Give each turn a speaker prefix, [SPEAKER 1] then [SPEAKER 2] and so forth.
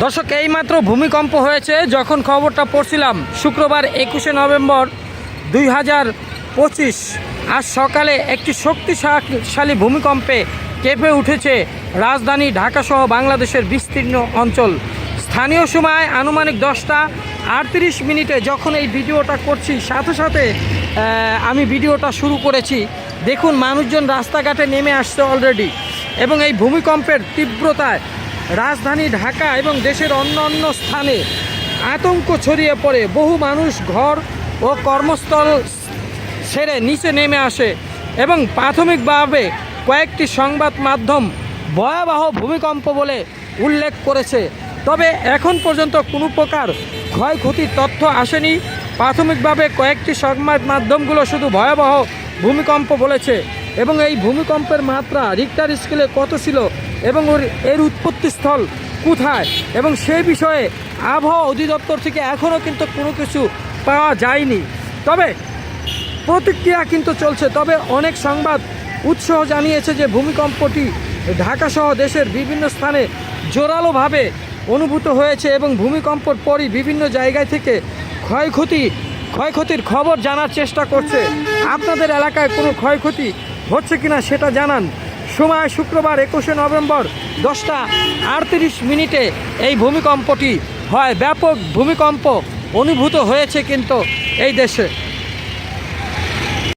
[SPEAKER 1] দর্শক, এইমাত্র ভূমিকম্প হয়েছে। যখন খবরটা পড়ছিলাম শুক্রবার 21শে নভেম্বর 2025 আজ সকালে একটি শক্তিশালী ভূমিকম্পে কেঁপে উঠেছে রাজধানী ঢাকাসহ বাংলাদেশের বিস্তীর্ণ অঞ্চল। স্থানীয় সময় আনুমানিক 10:38 যখন এই ভিডিওটা করছি, সাথে সাথে আমি ভিডিওটা শুরু করেছি। দেখুন, মানুষজন রাস্তাঘাটে নেমে আসছে অলরেডি, এবং এই ভূমিকম্পের তীব্রতায় রাজধানী ঢাকা এবং দেশের অন্যান্য স্থানে আতঙ্ক ছড়িয়ে পড়ে। বহু মানুষ ঘর ও কর্মস্থল ছেড়ে নিচে নেমে আসে এবং প্রাথমিকভাবে কয়েকটি সংবাদ মাধ্যম ভয়াবহ ভূমিকম্প বলে উল্লেখ করেছে। তবে এখন পর্যন্ত কোনো প্রকার ক্ষয়ক্ষতির তথ্য আসেনি। প্রাথমিকভাবে কয়েকটি সংবাদ মাধ্যমগুলো শুধু ভয়াবহ ভূমিকম্প বলেছে, এবং এই ভূমিকম্পের মাত্রা রিক্টার স্কেলে কত ছিল এবং এর উৎপত্তিস্থল কোথায়, এবং সেই বিষয়ে আবহাওয়া অধিদপ্তর থেকে এখনও কিন্তু কোনো কিছু পাওয়া যায়নি। তবে প্রতিক্রিয়া কিন্তু চলছে। তবে অনেক সংবাদ উৎস জানিয়েছে যে ভূমিকম্পটি ঢাকাসহ দেশের বিভিন্ন স্থানে জোরালোভাবে অনুভূত হয়েছে, এবং ভূমিকম্পর পরই বিভিন্ন জায়গায় থেকে ক্ষয়ক্ষতির খবর জানার চেষ্টা করছে। আপনাদের এলাকায় কোনো ক্ষয়ক্ষতি হচ্ছে কিনা সেটা জানান। সময় শুক্রবার 21শে নভেম্বর 10:38 এই ভূমিকম্পটি হয়। ব্যাপক ভূমিকম্প অনুভূত হয়েছে কিন্তু এই দেশে।